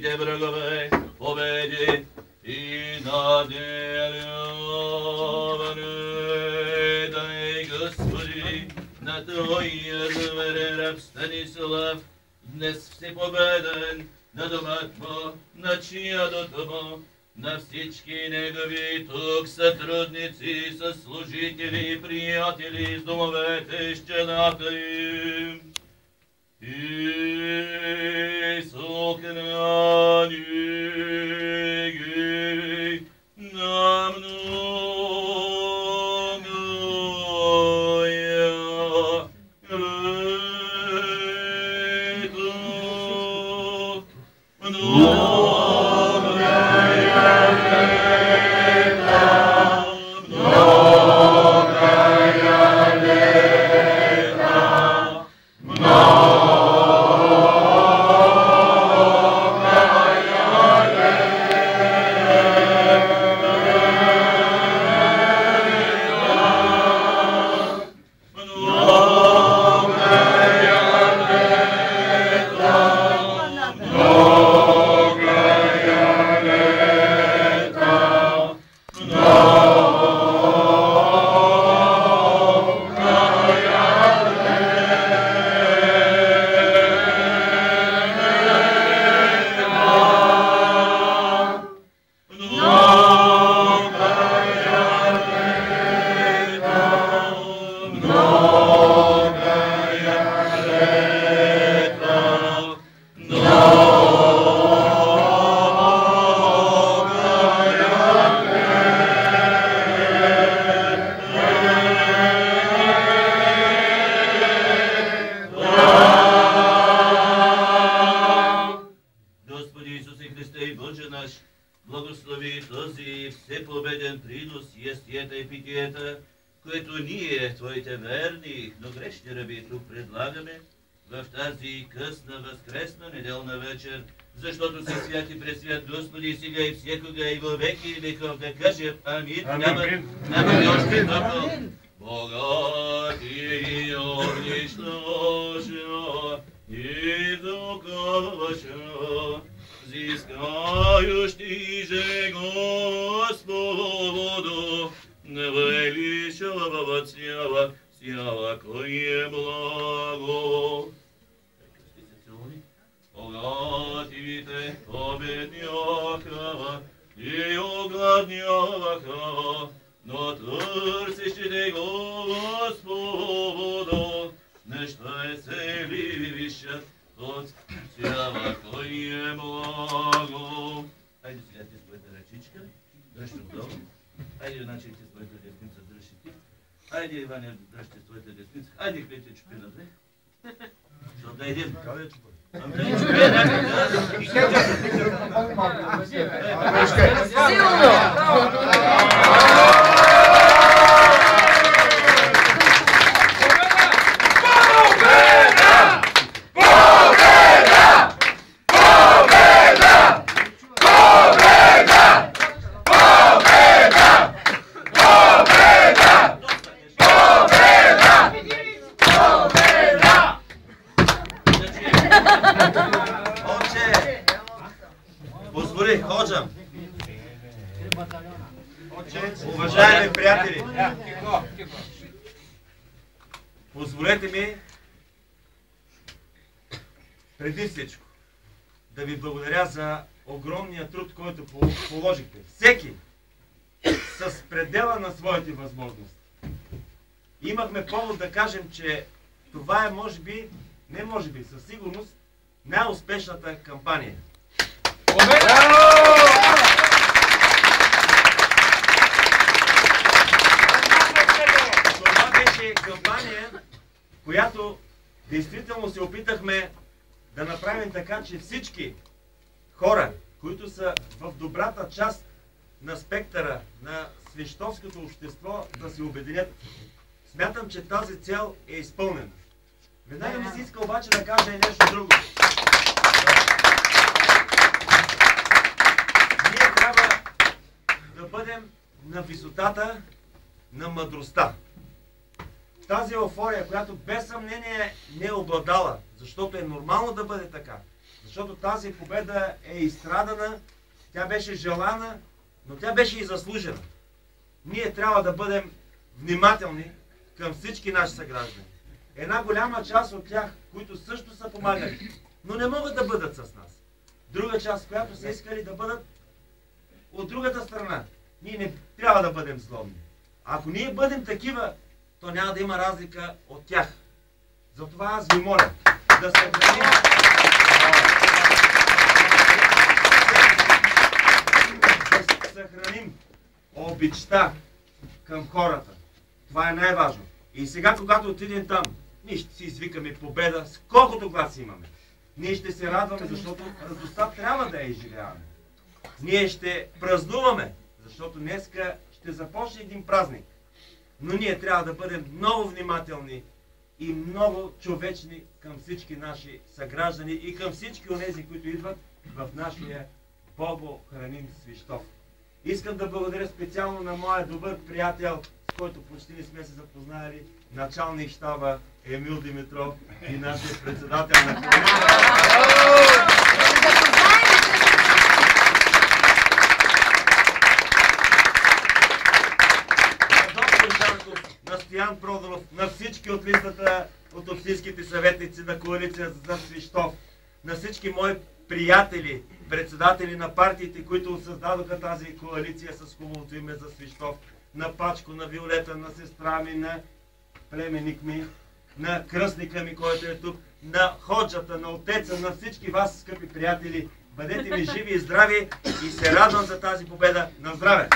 своите врагове победи и наделяване. Дай, Господи, на Твоя верен раб Станислав, днес всепобеден, на домът му, на чадото му, на всички негови тук сътрудници, съслужители, приятели с домовете, с чадата им. И сохрани ги на многоя лето. Благослови този всепобеден принос, ястията и питиета, което ние, Твоите верни, но грешни раби, тук предлагаме в тази късна възкресна неделна вечер, защото си свят и пресвят Господи сега и всекога и във веки веков да кажем амин. Няма ли още топло? Богати и огнищноша и духоваша, зискающий же Господу, величавого снява, всякое благо. Богатите победняха и огладняха, но търсещите Господу, неща се вивишат от всякое благо. Хайде сега ти своята ръчичка, дръж отдолу. Хайде, значи ти своята десница дръж и ти. Хайде, Иване, дръж ти своята десница. Хайде, клете чупи назад. Защото да идем. Уважаеми приятели, позволете ми преди всичко да ви благодаря за огромния труд, който положихте. Всеки с предела на своите възможности. Имахме повод да кажем, че това е със сигурност най-успешната кампания. Кампания, която действително се опитахме да направим така, че всички хора, които са в добрата част на спектъра на свещовското общество, да се обединят. Смятам, че тази цел е изпълнена. Веднага ми се иска обаче да кажа и нещо друго. Ние трябва да бъдем на висотата на мъдростта. Тази еуфория, която без съмнение не е обладала, защото е нормално да бъде така. Защото тази победа е изстрадана, тя беше желана, но тя беше и заслужена. Ние трябва да бъдем внимателни към всички наши съграждани. Една голяма част от тях, които също са помагали, но не могат да бъдат с нас. Друга част, която са искали да бъдат от другата страна. Ние не трябва да бъдем злобни. Ако ние бъдем такива, то няма да има разлика от тях. Затова аз ви моля да съхраним обичта към хората. Това е най-важно. И сега, когато отидем там, ние ще си извикаме победа, колкото глас имаме. Ние ще се радваме, защото радостта трябва да я изживяваме. Ние ще празнуваме, защото днеска ще започне един празник. Но ние трябва да бъдем много внимателни и много човечни към всички наши съграждани и към всички онези, които идват в нашия Богохраним Свищов. Искам да благодаря специално на моя добър приятел, с който почти не сме се запознали, началник щаба Емил Димитров и нашия председател на комисията. На Стоян Проданов, на всички от листата от общинските съветници на коалиция за Свищов, на всички мои приятели, председатели на партиите, които създадоха тази коалиция с хубавото име за Свищов, на Пачко, на Виолета, на сестра ми, на племенник ми, на кръстника ми, който е тук, на ходжата, на отеца, на всички вас, скъпи приятели. Бъдете ми живи и здрави и се радвам за тази победа. На здраве!